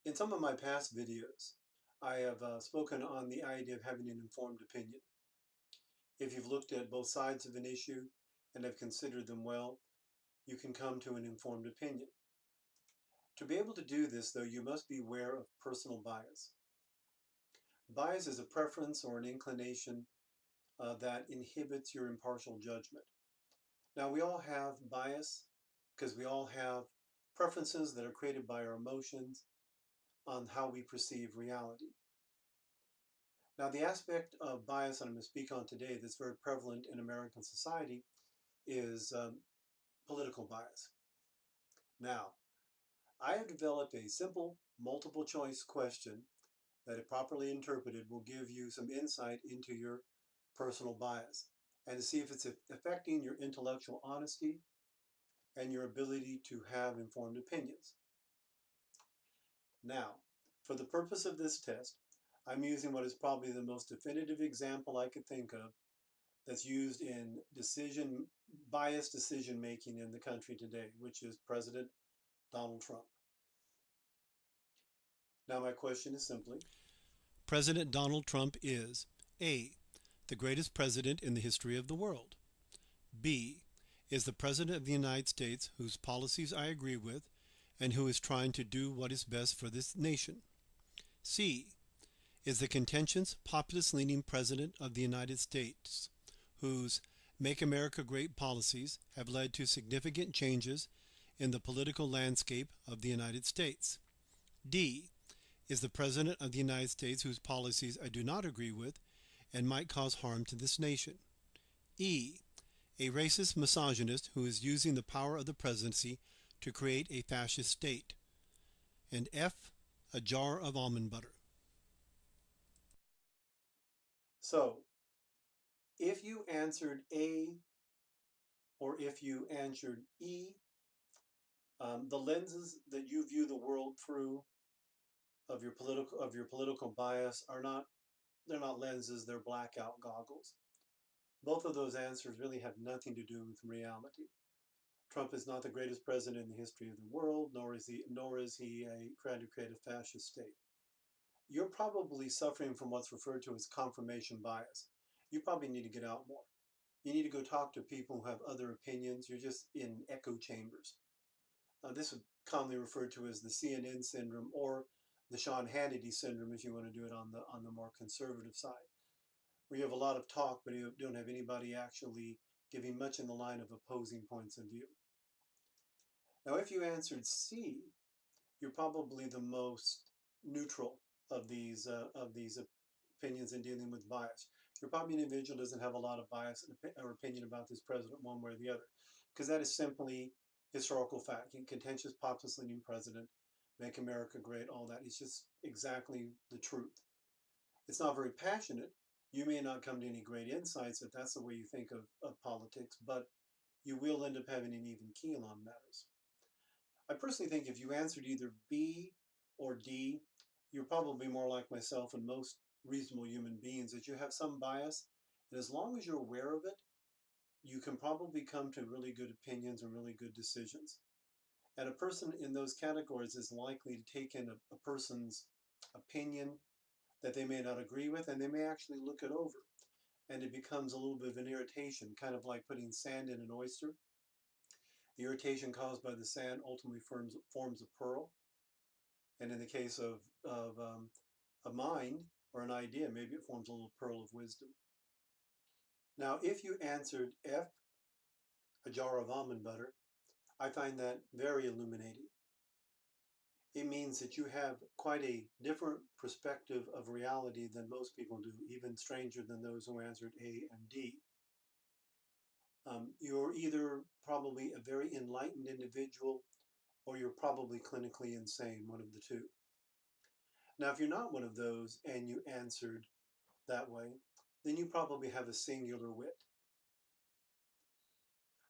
In some of my past videos, I have spoken on the idea of having an informed opinion. If you've looked at both sides of an issue and have considered them well, you can come to an informed opinion. To be able to do this, though, you must be aware of personal bias. Bias is a preference or an inclination that inhibits your impartial judgment. Now, we all have bias because we all have preferences that are created by our emotions on how we perceive reality. Now, the aspect of bias that I'm going to speak on today that's very prevalent in American society is political bias. Now, I have developed a simple multiple choice question that, if properly interpreted, will give you some insight into your personal bias and to see if it's affecting your intellectual honesty and your ability to have informed opinions. Now, for the purpose of this test, I'm using what is probably the most definitive example I could think of that's used in biased decision making in the country today, which is President Donald Trump. Now, my question is simply, President Donald Trump is A. The greatest president in the history of the world. B. Is the President of the United States whose policies I agree with and who is trying to do what is best for this nation. C. Is the contentious, populist-leaning President of the United States whose Make America Great policies have led to significant changes in the political landscape of the United States. D. Is the President of the United States whose policies I do not agree with and might cause harm to this nation. E. A racist misogynist who is using the power of the presidency to create a fascist state. And F. A jar of almond butter. so if you answered A or if you answered E, the lenses that you view the world through of your political bias are not they're not lenses, they're blackout goggles. Both of those answers really have nothing to do with reality. Trump is not the greatest president in the history of the world, nor is he trying to create a fascist state. You're probably suffering from what's referred to as confirmation bias. You probably need to get out more. You need to go talk to people who have other opinions. You're just in echo chambers. This is commonly referred to as the CNN syndrome or the Sean Hannity syndrome, if you want to do it on the more conservative side, where you have a lot of talk, but you don't have anybody actually giving much in the line of opposing points of view. Now, if you answered C, you're probably the most neutral of these opinions in dealing with bias. You're probably an individual who doesn't have a lot of bias or opinion about this president one way or the other, because that is simply historical fact. Contentious, populist-leaning president, make America great, all that. It's just exactly the truth. It's not very passionate. You may not come to any great insights if that's the way you think of politics, but you will end up having an even keel on matters. I personally think if you answered either B or D, you're probably more like myself and most reasonable human beings, that you have some bias. And as long as you're aware of it, you can probably come to really good opinions and really good decisions. And a person in those categories is likely to take in a person's opinion that they may not agree with, and they may actually look it over. And it becomes a little bit of an irritation, kind of like putting sand in an oyster. The irritation caused by the sand ultimately forms a pearl. And in the case of a mind or an idea, maybe it forms a little pearl of wisdom. Now, if you answered F, a jar of almond butter, I find that very illuminating. It means that you have quite a different perspective of reality than most people do, even stranger than those who answered A and D. You're either probably a very enlightened individual or you're probably clinically insane, one of the two. Now, if you're not one of those and you answered that way, then you probably have a singular wit.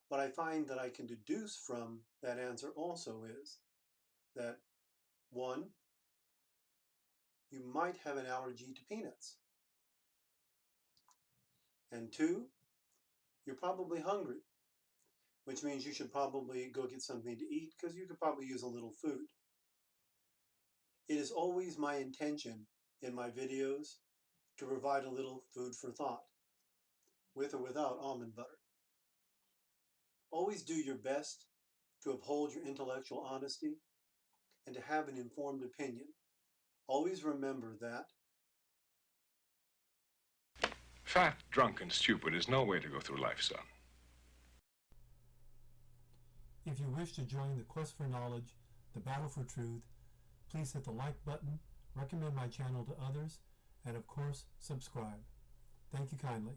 What I find that I can deduce from that answer also is that one, you might have an allergy to peanuts. And two, you're probably hungry, which means you should probably go get something to eat because you could probably use a little food. It is always my intention in my videos to provide a little food for thought, with or without almond butter. Always do your best to uphold your intellectual honesty and to have an informed opinion. Always remember that fat, drunk, and stupid is no way to go through life, son. If you wish to join the quest for knowledge, the battle for truth, please hit the like button, recommend my channel to others, and of course, subscribe. Thank you kindly.